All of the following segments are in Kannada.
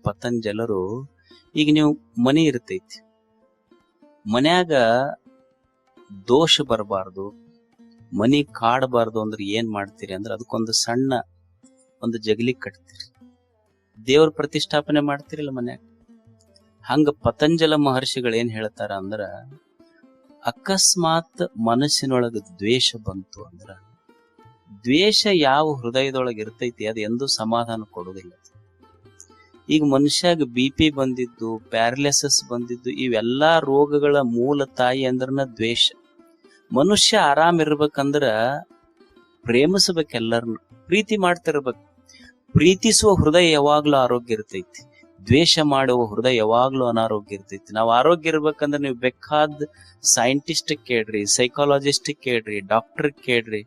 ಪತಂಜಲರು, ಈಗ ನೀವು ಮನಿ ಇರ್ತೈತಿ, ಮನ್ಯಾಗ ದೋಷ ಬರಬಾರ್ದು, ಮನಿ ಕಾಡಬಾರ್ದು ಅಂದ್ರೆ ಏನ್ ಮಾಡ್ತೀರಿ ಅಂದ್ರೆ ಅದಕ್ಕೊಂದು ಸಣ್ಣ ಒಂದು ಜಗಲಿ ಕಟ್ತೀರಿ, ದೇವ್ರ ಪ್ರತಿಷ್ಠಾಪನೆ ಮಾಡ್ತಿರಲ್ಲ ಮನ್ಯಾಗ. ಹಂಗ ಪತಂಜಲ ಮಹರ್ಷಿಗಳು ಏನ್ ಹೇಳ್ತಾರ ಅಂದ್ರ, ಅಕಸ್ಮಾತ್ ಮನಸ್ಸಿನೊಳಗ ದ್ವೇಷ ಬಂತು ಅಂದ್ರ, ದ್ವೇಷ ಯಾವ ಹೃದಯದೊಳಗೆ ಇರ್ತೈತಿ ಅದು ಎಂದೂ ಸಮಾಧಾನ ಕೊಡುವುದಿಲ್ಲ. ಈಗ ಮನುಷ್ಯಾಗ BP ಬಂದಿದ್ದು, ಪ್ಯಾರಲಿಸಿಸ್ ಬಂದಿದ್ದು, ಇವೆಲ್ಲಾ ರೋಗಗಳ ಮೂಲ ತಾಯಿ ಅಂದ್ರನ ದ್ವೇಷ. ಮನುಷ್ಯ ಆರಾಮ್ ಇರ್ಬೇಕಂದ್ರ ಪ್ರೇಮಿಸಬೇಕೆಲ್ಲರನ್ನು, ಪ್ರೀತಿ ಮಾಡ್ತಿರ್ಬೇಕು. ಪ್ರೀತಿಸುವ ಹೃದಯ ಯಾವಾಗ್ಲೂ ಆರೋಗ್ಯ ಇರ್ತೈತಿ, ದ್ವೇಷ ಮಾಡುವ ಹೃದಯ ಯಾವಾಗ್ಲೂ ಅನಾರೋಗ್ಯ ಇರ್ತೈತಿ. ನಾವು ಆರೋಗ್ಯ ಇರ್ಬೇಕಂದ್ರೆ ನೀವು ಬೇಕಾದ ಸೈಂಟಿಸ್ಟ್ ಕೇಳ್ರಿ, ಸೈಕಾಲಜಿಸ್ಟ್ ಕೇಳ್ರಿ, ಡಾಕ್ಟರ್ ಕೇಳ್ರಿ,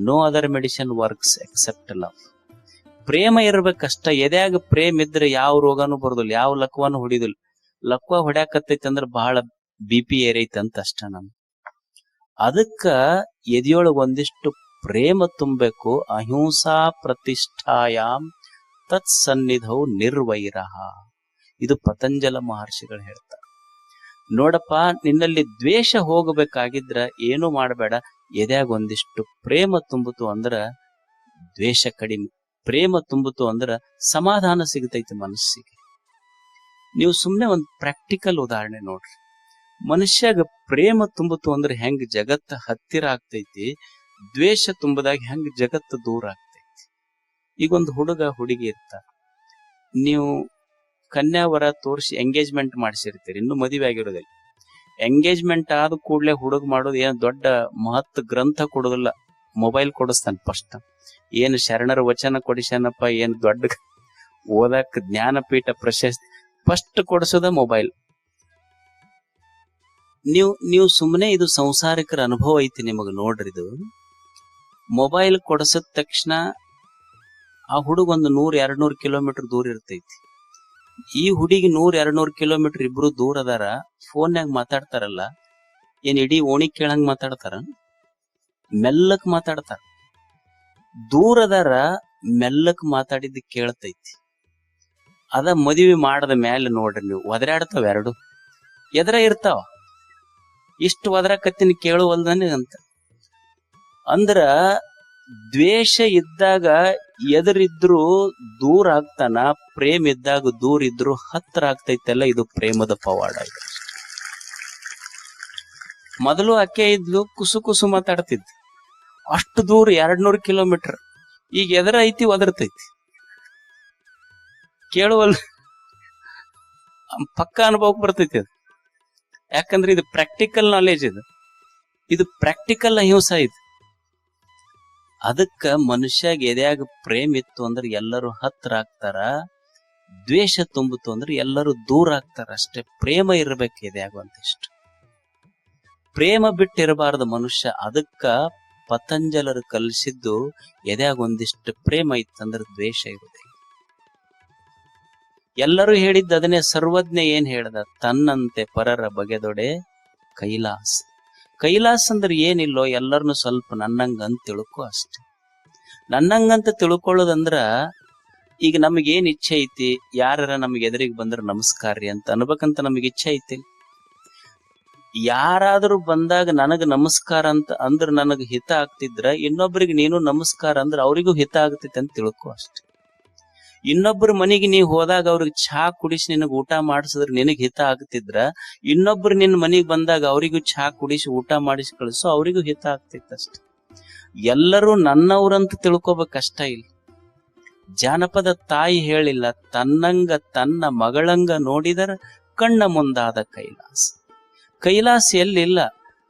no other medicine works except love. ಪ್ರೇಮ ಇರ್ಬೇಕಷ್ಟ. ಎದ್ಯಾಗ ಪ್ರೇಮ ಇದ್ರೆ ಯಾವ ರೋಗನೂ ಬರೋದಿಲ್ಲ, ಯಾವ ಲಕ್ವಾನು ಹೊಡಿದಿಲ್ಲ. ಲಕ್ವ ಹೊಡ್ಯಾಕತ್ತೈತಿ ಅಂದ್ರ ಬಹಳ BP ಏರೈತಿ ಅಂತ ಅಷ್ಟ. ನಮ್ ಅದಕ್ಕ ಎದೆಯೊಳಗ ಒಂದಿಷ್ಟು ಪ್ರೇಮ ತುಂಬಬೇಕು. ಅಹಿಂಸಾ ಪ್ರತಿಷ್ಠಾಯಾಮ್ ತತ್ ಸನ್ನಿಧೌ ನಿರ್ವೈರಃ. ಇದು ಪತಂಜಲ ಮಹರ್ಷಿಗಳು ಹೇಳ್ತಾರೆ. ನೋಡಪ್ಪ, ನಿನ್ನಲ್ಲಿ ದ್ವೇಷ ಹೋಗಬೇಕಾಗಿದ್ರ ಏನು ಮಾಡಬೇಡ, ಎದ್ಯಾಗ ಒಂದಿಷ್ಟು ಪ್ರೇಮ ತುಂಬುತ್ತು ಅಂದ್ರ ದ್ವೇಷ ಕಡಿಮೆ, ಪ್ರೇಮ ತುಂಬುತ್ತು ಅಂದ್ರ ಸಮಾಧಾನ ಸಿಗತೈತಿ ಮನಸ್ಸಿಗೆ. ನೀವು ಸುಮ್ನೆ ಒಂದು ಪ್ರಾಕ್ಟಿಕಲ್ ಉದಾಹರಣೆ ನೋಡ್ರಿ. ಮನುಷ್ಯಾಗ ಪ್ರೇಮ ತುಂಬುತ್ತು ಅಂದ್ರೆ ಹೆಂಗ್ ಜಗತ್ತ ಹತ್ತಿರ ಆಗ್ತೈತಿ, ದ್ವೇಷ ತುಂಬದಾಗ ಹೆಂಗ್ ಜಗತ್ತು ದೂರ ಆಗ್ತೈತಿ. ಈಗೊಂದು ಹುಡುಗ ಹುಡುಗಿ ಇರ್ತಾರ, ನೀವು ಕನ್ಯಾವರ ತೋರಿಸಿ ಎಂಗೇಜ್ಮೆಂಟ್ ಮಾಡಿಸಿರ್ತೀರಿ, ಇನ್ನು ಮದುವೆ ಆಗಿರೋದಿಲ್ಲ. ಎಂಗೇಜ್ಮೆಂಟ್ ಆದ ಕೂಡ್ಲೆ ಹುಡುಗ ಮಾಡೋದು ಏನು ದೊಡ್ಡ ಮಹತ್ ಗ್ರಂಥ ಕೊಡೋದಿಲ್ಲ, ಮೊಬೈಲ್ ಕೊಡಿಸ್ತಾನೆ ಫಸ್ಟ್. ಏನು ಶರಣರ ವಚನ ಕೊಡಿಸ್ಯಾನಪ್ಪ, ಏನು ದೊಡ್ಡ ಓದಕ್ ಜ್ಞಾನಪೀಠ ಪ್ರಶಸ್ತಿ, ಫಸ್ಟ್ ಕೊಡಿಸೋದ ಮೊಬೈಲ್. ನೀವು ಸುಮ್ಮನೆ, ಇದು ಸಂಸಾರಿಕರ ಅನುಭವ ಐತಿ ನಿಮಗ್ ನೋಡ್ರಿ. ಇದು ಮೊಬೈಲ್ ಕೊಡಿಸಿದ ತಕ್ಷಣ ಆ ಹುಡುಗ ಒಂದು 100-200 ಕಿಲೋಮೀಟರ್ ದೂರ ಇರ್ತೈತಿ. ಈ ಹುಡುಗಿ 100-200 ಕಿಲೋಮೀಟರ್ ಇಬ್ರು ದೂರ ಅದಾರ, ಫೋನ್ಯಾಗ ಮಾತಾಡ್ತಾರಲ್ಲ, ಏನ್ ಇಡೀ ಓಣಿ ಕೇಳಂಗ್ ಮಾತಾಡ್ತಾರ? ಮೆಲ್ಲಕ್ ಮಾತಾಡ್ತಾರ. ದೂರ ಅದಾರ, ಮೆಲ್ಲಕ್ ಮಾತಾಡಿದ್ದು ಕೇಳ್ತೈತಿ. ಅದ ಮದುವೆ ಮಾಡದ ಮ್ಯಾಲೆ ನೋಡ್ರಿ ನೀವು, ಒದರಾಡ್ತಾವ ಎರಡು, ಎದರ ಇರ್ತಾವ. ಇಷ್ಟು ಒದರಾಕತ್ತಿನ ಕೇಳುವಲ್ದಾನೆ ಅಂತ. ಅಂದ್ರ ದ್ವೇಷ ಇದ್ದಾಗ ಎದುರಿದ್ರು ದೂರ ಆಗ್ತಾನ, ಪ್ರೇಮ ಇದ್ದಾಗ ದೂರ ಇದ್ರು ಹತ್ರ ಆಗ್ತೈತಲ್ಲ, ಇದು ಪ್ರೇಮದ ಪವಾಡ. ಇದು ಮೊದಲು ಅಕ್ಕೆ ಇದ್ಲು, ಕುಸು ಕುಸು ಮಾತಾಡ್ತಿದ್ಲು, ಅಷ್ಟು ದೂರ 200 ಕಿಲೋಮೀಟರ್. ಈಗ ಎದರ ಐತಿ ಒದರ್ತೈತಿ, ಕೇಳುವಲ್ ಪಕ್ಕ ಅನುಭವಕ್ಕೆ ಬರ್ತೈತಿ ಅದು. ಯಾಕಂದ್ರೆ ಇದು ಪ್ರಾಕ್ಟಿಕಲ್ ನಾಲೆಜ್, ಇದು ಪ್ರಾಕ್ಟಿಕಲ್ ಅಹಿಂಸಾ. ಇದು ಅದಕ್ಕ ಮನುಷ್ಯಾಗ ಎದ್ಯಾಗ ಪ್ರೇಮ ಇತ್ತು ಅಂದ್ರೆ ಎಲ್ಲರೂ ಹತ್ರ ಆಗ್ತಾರ, ದ್ವೇಷ ತುಂಬಿತು ಅಂದ್ರೆ ಎಲ್ಲರೂ ದೂರ ಆಗ್ತಾರ ಅಷ್ಟೇ. ಪ್ರೇಮ ಇರ್ಬೇಕು ಎದ್ಯಾಗ ಒಂದಿಷ್ಟು, ಪ್ರೇಮ ಬಿಟ್ಟಿರಬಾರದು ಮನುಷ್ಯ. ಅದಕ್ಕ ಪತಂಜಲರು ಕಲಿಸಿದ್ದು, ಎದ್ಯಾಗ ಒಂದಿಷ್ಟು ಪ್ರೇಮ ಇತ್ತಂದ್ರೆ ದ್ವೇಷ ಇರುವುದೇ. ಎಲ್ಲರೂ ಹೇಳಿದ್ದ ಅದನ್ನೇ. ಸರ್ವಜ್ಞ ಏನ್ ಹೇಳ್ದ, ತನ್ನಂತೆ ಪರರ ಬಗೆದೊಡೆ ಕೈಲಾಸ. ಕೈಲಾಸ ಅಂದ್ರೆ ಏನಿಲ್ಲೋ, ಎಲ್ಲರನ್ನು ಸ್ವಲ್ಪ ನನ್ನಂಗ ಅಂತ ತಿಳ್ಕೊ ಅಷ್ಟೆ. ನನ್ನಂಗಂತ ತಿಳ್ಕೊಳ್ಳೋದಂದ್ರ, ಈಗ ನಮಗೇನ್ ಇಚ್ಛೆ ಐತಿ, ಯಾರ ನಮ್ಗೆ ಎದುರಿಗೆ ಬಂದ್ರೆ ನಮಸ್ಕಾರ ರೀ ಅಂತ ಅನ್ಬೇಕಂತ ನಮಗೆ ಇಚ್ಛೆ ಐತಿ. ಯಾರಾದ್ರೂ ಬಂದಾಗ ನನಗ ನಮಸ್ಕಾರ ಅಂತ ಅಂದ್ರ ನನಗ್ ಹಿತ ಆಗ್ತಿದ್ರ, ಇನ್ನೊಬ್ರಿಗೆ ನೀನು ನಮಸ್ಕಾರ ಅಂದ್ರ ಅವ್ರಿಗೂ ಹಿತ ಆಗ್ತೈತಿ ಅಂತ ತಿಳ್ಕೊ ಅಷ್ಟೆ. ಇನ್ನೊಬ್ರ ಮನೆಗೆ ನೀ ಹೋದಾಗ ಅವ್ರಿಗೆ ಚಹಾ ಕುಡಿಸಿ ನಿನಗ್ ಊಟ ಮಾಡಿಸಿದ್ರೆ ನಿನಗ್ ಹಿತ ಆಗ್ತಿದ್ರ, ಇನ್ನೊಬ್ರು ನಿನ್ ಮನೆಗ್ ಬಂದಾಗ ಅವರಿಗೂ ಚಹಾ ಕುಡಿಸಿ ಊಟ ಮಾಡಿಸಿ ಕಳಿಸೋ, ಅವರಿಗೂ ಹಿತ ಆಗ್ತೈತಿ ಅಷ್ಟೆ. ಎಲ್ಲರೂ ನನ್ನವ್ರಂತ ತಿಳ್ಕೊಬೇಕಷ್ಟ. ಇಲ್ಲಿ ಜಾನಪದ ತಾಯಿ ಹೇಳಿಲ್ಲ, ತನ್ನಂಗ ತನ್ನ ಮಗಳಂಗ ನೋಡಿದರ ಕಣ್ಣ ಮುಂದಾದ ಕೈಲಾಸ. ಕೈಲಾಸ ಎಲ್ಲಿಲ್ಲ.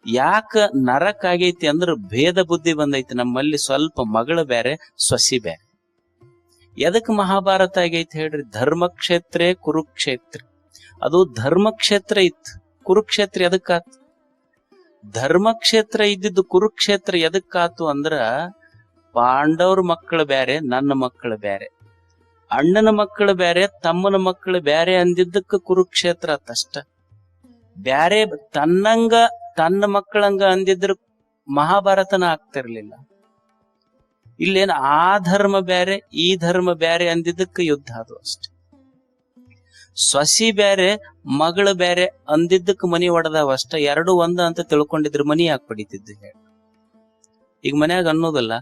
ಯಾಕ ನರಕ ಆಗೈತಿ ಅಂದ್ರ ಭೇದ ಬುದ್ಧಿ ಬಂದೈತಿ ನಮ್ಮಲ್ಲಿ. ಸ್ವಲ್ಪ ಮಗಳು ಬೇರೆ, ಸೊಸಿ ಬೇರೆ. ಎದಕ್ ಮಹಾಭಾರತ ಆಗೈತಿ ಹೇಳ್ರಿ? ಧರ್ಮಕ್ಷೇತ್ರ ಕುರುಕ್ಷೇತ್ರ. ಅದು ಧರ್ಮಕ್ಷೇತ್ರ ಇತ್ತು, ಕುರುಕ್ಷೇತ್ರ ಎದಕ್ಕಾತು? ಧರ್ಮಕ್ಷೇತ್ರ ಇದ್ದಿದ್ದು ಕುರುಕ್ಷೇತ್ರ ಎದಕ್ಕಾತು ಅಂದ್ರ, ಪಾಂಡವ್ರ ಮಕ್ಕಳು ಬೇರೆ, ನನ್ನ ಮಕ್ಕಳು ಬೇರೆ, ಅಣ್ಣನ ಮಕ್ಕಳು ಬೇರೆ, ತಮ್ಮನ ಮಕ್ಕಳು ಬೇರೆ ಅಂದಿದ್ದಕ್ಕ ಕುರುಕ್ಷೇತ್ರ ಆತಷ್ಟ. ಬ್ಯಾರೆ ತನ್ನಂಗ ತನ್ನ ಮಕ್ಕಳಂಗ ಅಂದಿದ್ರ ಮಹಾಭಾರತನ ಆಗ್ತಿರ್ಲಿಲ್ಲ. ಇಲ್ಲೇನು ಆ ಧರ್ಮ ಬೇರೆ ಈ ಧರ್ಮ ಬೇರೆ ಅಂದಿದ್ದಕ್ಕೆ ಯುದ್ಧ ಅದು ಅಷ್ಟೆ. ಸೊಸಿ ಬೇರೆ ಮಗಳು ಬೇರೆ ಅಂದಿದ್ದಕ್ ಮನಿ ಒಡದಾವ ಅಷ್ಟ, ಎರಡು ಒಂದ ಅಂತ ತಿಳ್ಕೊಂಡಿದ್ರ ಮನಿ ಯಾಕೆ ಪಡಿತಿದ್ದು ಹೇಳಿ. ಈಗ ಮನ್ಯಾಗ ಅನ್ನೋದಲ್ಲ,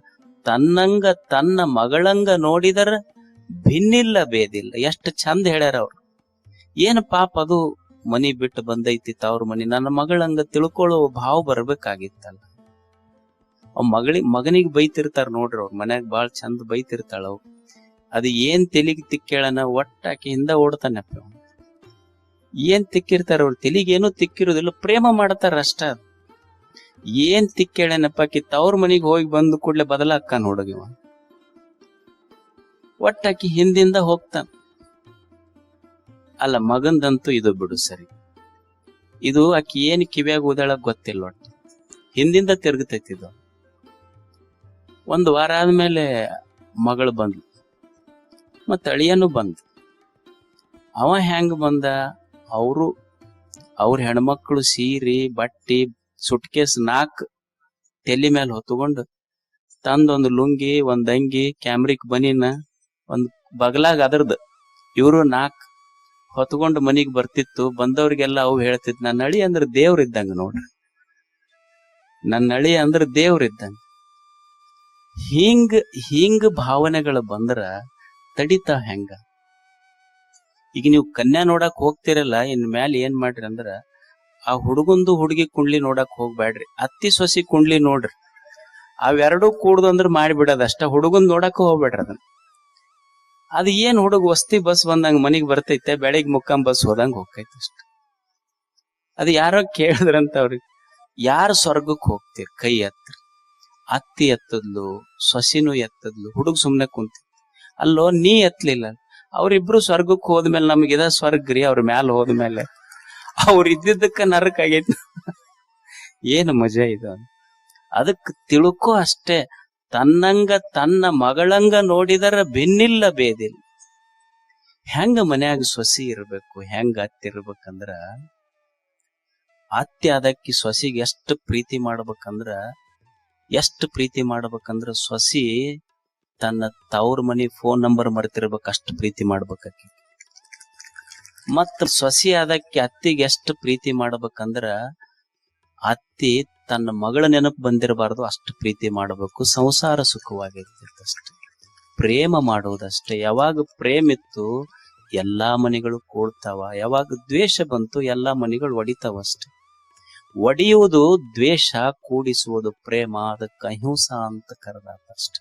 ತನ್ನಂಗ ತನ್ನ ಮಗಳಂಗ ನೋಡಿದರ ಭಿನ್ನಿಲ್ಲ ಭೇದಿಲ್ಲ. ಎಷ್ಟು ಚಂದ ಹೇಳ್ಯಾರ ಅವ್ರು. ಏನ್ ಪಾಪ ಅದು ಮನಿ ಬಿಟ್ಟು ಬಂದೈತಿ ತವ್ರ ಮನಿ, ನನ್ನ ಮಗಳಂಗ ತಿಳ್ಕೊಳ್ಳೋ ಭಾವ ಬರ್ಬೇಕಾಗಿತ್ತಲ್ಲ. ಅವ್ ಮಗನಿಗೆ ಬೈತಿರ್ತಾರ ನೋಡ್ರಿ, ಅವ್ರ ಮನ್ಯಾಗ ಬಾಳ್ ಚಂದ ಬೈತಿರ್ತಾಳ. ಅವ್ ಅದು ಏನ್ ತೆಲಿಗೆ ತಿಕ್ಕೇಳನ ಒಟ್ಟಾಕಿ ಹಿಂದ ಓಡ್ತಾನಪ್ಪ. ಏನ್ ತಿಕ್ಕಿರ್ತಾರ ಅವ್ರ ತೆಲಿಗೆ ಏನೂ ತಿಕ್ಕಿರೋದಿಲ್ಲ, ಪ್ರೇಮ ಮಾಡ್ತಾರ ಅಷ್ಟ. ಏನ್ ತಿಕ್ಕೇಳನಪ್ಪ ಆಕಿ ತವ್ರ ಮನಿಗ್ ಹೋಗಿ ಬಂದು ಕೂಡ್ಲೆ ಬದಲಾಕ್ಕ ನೋಡಗಿವ. ಒಟ್ಟಾಕಿ ಹಿಂದಿಂದ ಹೋಗ್ತಾನ. ಅಲ್ಲ ಮಗಂದಂತೂ ಇದು ಬಿಡು ಸರಿ. ಇದು ಆಕಿ ಏನ್ ಕಿವ್ಯಾಗ ಓದಾಳ ಗೊತ್ತಿಲ್ಲ, ಒಟ್ಟು ಹಿಂದಿಂದ ತಿರುಗತೈತಿದು. ಒಂದು ವಾರ ಆದ್ಮೇಲೆ ಮಗಳು ಬಂದ್ಲು, ಮತ್ತ ಅಳಿಯನು ಬಂದ. ಅವ ಹೆಂಗ ಬಂದ, ಅವ್ರ ಹೆಣ್ಮಕ್ಳು ಸೀರೆ ಬಟ್ಟಿ ಸುಟ್ಕೇಸ್ 4 ತೆಲಿ ಮೇಲೆ ಹೊತ್ಕೊಂಡು ತಂದೊಂದು ಲುಂಗಿ, ಒಂದ್ ಅಂಗಿ, ಕ್ಯಾಮ್ರಿಕ್ ಬನೀನ, ಒಂದ್ ಬಗಲಾಗ ಅದರ್ದ ಇವ್ರು 4 ಹೊತ್ಕೊಂಡು ಮನಿಗ್ ಬರ್ತಿತ್ತು. ಬಂದವ್ರಿಗೆಲ್ಲ ಅವು ಹೇಳ್ತಿದ್, ನನ್ನ ಅಳಿ ಅಂದ್ರ ದೇವ್ರ ಇದ್ದಂಗ ನೋಡ್ರಿ, ನನ್ನ ಅಳಿ ಅಂದ್ರ ದೇವ್ರ ಇದ್ದಂಗ. ಹಿಂಗ ಭಾವನೆಗಳು ಬಂದ್ರ ತಡಿತಾವ ಹೆಂಗ? ಈಗ ನೀವು ಕನ್ಯಾ ನೋಡಕ್ ಹೋಗ್ತಿರಲ್ಲ, ಇನ್ ಮ್ಯಾಲ ಏನ್ ಮಾಡ್ರಿ ಅಂದ್ರ ಆ ಹುಡುಗಂದು ಹುಡುಗಿ ಕುಂಡ್ಲಿ ನೋಡಕ್ ಹೋಗ್ಬ್ಯಾಡ್ರಿ, ಅತ್ತಿ ಸೊಸಿ ಕುಂಡ್ಲಿ ನೋಡ್ರಿ. ಅವೆರಡೂ ಕೂಡ್ದು ಅಂದ್ರ ಮಾಡಿಬಿಡೋದ ಅಷ್ಟ. ಹುಡುಗನ್ ನೋಡಕ್ ಹೋಗ್ಬೇಡ್ರಿ ಅದನ್ನ. ಅದ್ ಏನ್ ಹುಡುಗ ವಸ್ತಿ ಬಸ್ ಬಂದಂಗ ಮನಿಗ್ ಬರ್ತೈತೆ, ಬೆಳಿಗ್ಗೆ ಮುಕ್ಕಾಂ ಬಸ್ ಹೋದಂಗ ಹೋಗ್ತೈತೆ ಅಷ್ಟ. ಅದು ಯಾರೋ ಕೇಳಿದ್ರಂತ ಅವ್ರಿಗೆ, ಯಾರು ಸ್ವರ್ಗಕ್ ಹೋಗ್ತೀರಿ ಕೈ ಎತ್ರಿ. ಅತ್ತಿ ಎತ್ತದ್ಲು, ಸೊಸಿನೂ ಎತ್ತದ್ಲು, ಹುಡುಗ ಸುಮ್ನೆ ಕುಂತಿ. ಅಲ್ಲೋ ನೀ ಎತ್ತಲಿಲ್ಲ. ಅವ್ರಿಬ್ರು ಸ್ವರ್ಗಕ್ಕೆ ಹೋದ್ಮೇಲೆ ನಮಗಿದ ಸ್ವರ್ಗ್ರಿ, ಅವ್ರ ಮ್ಯಾಲ ಹೋದ್ಮೇಲೆ ಅವ್ರ ಇದ್ದಿದ್ದಕ್ಕ ನರಕ ಆಗೈತಿ. ಏನು ಮಜಾ ಇದು. ಅದಕ್ ತಿಳ್ಕೊ ಅಷ್ಟೇ, ತನ್ನಂಗ ತನ್ನ ಮಗಳಂಗ ನೋಡಿದರ ಭಿನ್ನಿಲ್ಲ ಭೇದಿಲ್ಲ. ಹೆಂಗ ಮನ್ಯಾಗ ಸೊಸಿ ಇರ್ಬೇಕು, ಹೆಂಗ ಅತ್ತಿ ಇರ್ಬೇಕಂದ್ರ, ಅತ್ತಿ ಅದಕ್ಕೆ ಸೊಸಿಗೆ ಎಷ್ಟು ಪ್ರೀತಿ ಮಾಡ್ಬೇಕಂದ್ರ ಸೊಸಿ ತನ್ನ ತವ್ರ ಮನಿ ಫೋನ್ ನಂಬರ್ ಮರ್ತಿರ್ಬೇಕು, ಅಷ್ಟು ಪ್ರೀತಿ ಮಾಡ್ಬೇಕಾಕಿ. ಮತ್ತ ಸೊಸಿ ಅದಕ್ಕೆ ಅತ್ತಿಗೆ ಎಷ್ಟು ಪ್ರೀತಿ ಮಾಡ್ಬೇಕಂದ್ರ ಅತ್ತಿ ತನ್ನ ಮಗಳ ನೆನಪು ಬಂದಿರಬಾರ್ದು, ಅಷ್ಟು ಪ್ರೀತಿ ಮಾಡಬೇಕು. ಸಂಸಾರ ಸುಖವಾಗಿರ್ತೈತಷ್ಟೆ, ಪ್ರೇಮ ಮಾಡೋದಷ್ಟೇ. ಯಾವಾಗ ಪ್ರೇಮ ಇತ್ತು ಎಲ್ಲಾ ಮನೆಗಳು ಕೂಡ್ತಾವ, ಯಾವಾಗ ದ್ವೇಷ ಬಂತು ಎಲ್ಲಾ ಮನೆಗಳು ಒಡಿತಾವಷ್ಟೆ. ಒಡೆಯುವುದು ದ್ವೇಷ, ಕೂಡಿಸುವುದು ಪ್ರೇಮ. ಅದಕ್ಕೆ ಅಹಿಂಸಾ ಅಂತ ಕರೆದಾತಷ್ಟೆ.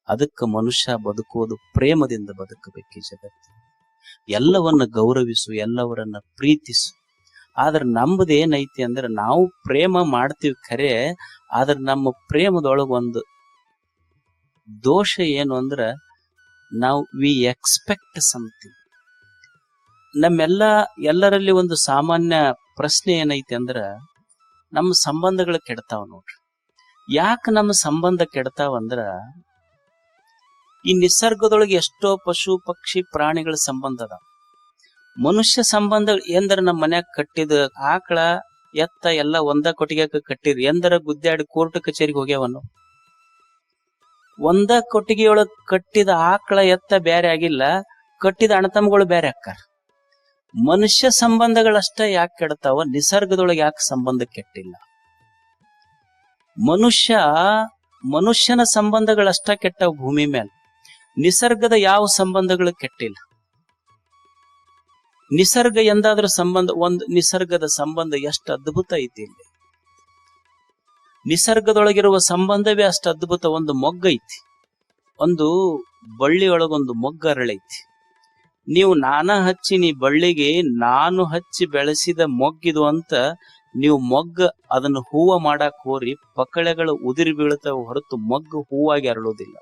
ಅದಕ್ಕೆ ಮನುಷ್ಯ ಬದುಕುವುದು ಪ್ರೇಮದಿಂದ ಬದುಕಬೇಕು ಈ ಜಗತ್ತು. ಎಲ್ಲವನ್ನ ಗೌರವಿಸು, ಎಲ್ಲವರನ್ನ ಪ್ರೀತಿಸು. ಆದ್ರೆ ನಮ್ಮದು ಏನೈತಿ ಅಂದ್ರೆ, ನಾವು ಪ್ರೇಮ ಮಾಡ್ತೀವಿ ಖರೆ, ಆದ್ರೆ ನಮ್ಮ ಪ್ರೇಮದೊಳಗ ಒಂದು ದೋಷ ಏನು ಅಂದ್ರ, ನಾವು ವಿ ಎಕ್ಸ್ಪೆಕ್ಟ್ ಸಮಥಿಂಗ್. ಎಲ್ಲರಲ್ಲಿ ಒಂದು ಸಾಮಾನ್ಯ ಪ್ರಶ್ನೆ ಏನೈತಿ ಅಂದ್ರ, ನಮ್ಮ ಸಂಬಂಧಗಳು ಕೆಡ್ತಾವ ನೋಡ್ರಿ. ಯಾಕೆ ನಮ್ಮ ಸಂಬಂಧ ಕೆಡ್ತಾವಂದ್ರ, ಈ ನಿಸರ್ಗದೊಳಗೆ ಎಷ್ಟೋ ಪಶು ಪಕ್ಷಿ ಪ್ರಾಣಿಗಳ ಸಂಬಂಧ ಅದ. ಮನುಷ್ಯ ಸಂಬಂಧ ಎಂದ್ರ ನಮ್ಮ ಮನ್ಯಾಗ ಕಟ್ಟಿದ ಆಕಳ ಎತ್ತ ಎಲ್ಲ ಒಂದ ಕೊಟ್ಟಿಗೆ ಕಟ್ಟಿರಿ, ಎಂದರ ಗುದ್ದಾಡಿ ಕೋರ್ಟ್ ಕಚೇರಿಗೆ ಹೋಗ್ಯಾವನು. ಒಂದ ಕೊಟ್ಟಿಗೆಯೊಳಗ್ ಕಟ್ಟಿದ ಆಕಳ ಎತ್ತ ಬ್ಯಾರೆ ಆಗಿಲ್ಲ, ಕಟ್ಟಿದ ಅಣ್ಣತಮ್ಮಗಳು ಬ್ಯಾರೆ ಅಕ್ಕಾರ. ಮನುಷ್ಯ ಸಂಬಂಧಗಳಷ್ಟ ಯಾಕೆ ಕೆಡ್ತಾವ, ನಿಸರ್ಗದೊಳಗೆ ಯಾಕೆ ಸಂಬಂಧ ಕೆಟ್ಟಿಲ್ಲ? ಮನುಷ್ಯನ ಸಂಬಂಧಗಳಷ್ಟ ಕೆಟ್ಟವ ಭೂಮಿ ಮೇಲೆ, ನಿಸರ್ಗದ ಯಾವ ಸಂಬಂಧಗಳು ಕೆಟ್ಟಿಲ್ಲ. ನಿಸರ್ಗ ಎಂದಾದ್ರೂ ನಿಸರ್ಗದ ಸಂಬಂಧ ಎಷ್ಟು ಅದ್ಭುತ ಐತಿ ಇಲ್ಲಿ. ನಿಸರ್ಗದೊಳಗಿರುವ ಸಂಬಂಧವೇ ಅಷ್ಟು ಅದ್ಭುತ. ಒಂದು ಮೊಗ್ಗ ಐತಿ, ಒಂದು ಬಳ್ಳಿಯೊಳಗೊಂದು ಮೊಗ್ಗ ಅರಳೈತಿ. ನೀವು ನೀ ಬಳ್ಳಿಗೆ ನಾನು ಹಚ್ಚಿ ಬೆಳೆಸಿದ ಮೊಗ್ಗಿದು ಅಂತ ನೀವು ಅದನ್ನು ಹೂವ ಮಾಡಕ್ ಹೋರಿ, ಪಕಳೆಗಳು ಉದಿರಿ ಬೀಳ್ತಾವ ಹೊರತು ಮೊಗ್ಗು ಹೂವಾಗಿ ಅರಳೋದಿಲ್ಲ.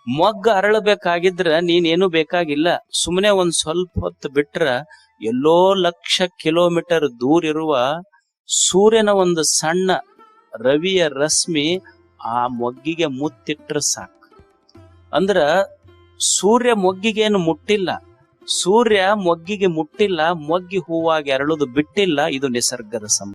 ಮೊಗ್ಗ ಅರಳಬೇಕಾಗಿದ್ರ ನೀನೇನು ಬೇಕಾಗಿಲ್ಲ, ಸುಮ್ಮನೆ ಒಂದ್ ಸ್ವಲ್ಪ ಹೊತ್ತು ಬಿಟ್ರ ಎಲ್ಲೋ 1,00,000 ಕಿಲೋಮೀಟರ್ ದೂರ ಇರುವ ಸೂರ್ಯನ ಒಂದು ಸಣ್ಣ ರವಿಯ ರಶ್ಮಿ ಆ ಮೊಗ್ಗಿಗೆ ಮುತ್ತಿಟ್ರ ಸಾಕು. ಅಂದ್ರ ಸೂರ್ಯ ಮೊಗ್ಗಿಗೇನು ಮುಟ್ಟಿಲ್ಲ, ಸೂರ್ಯ ಮೊಗ್ಗಿಗೆ ಮುಟ್ಟಿಲ್ಲ, ಮೊಗ್ಗಿ ಹೂವಾಗಿ ಅರಳುದು ಬಿಟ್ಟಿಲ್ಲ. ಇದು ನಿಸರ್ಗದ ಸಂಬಂಧ.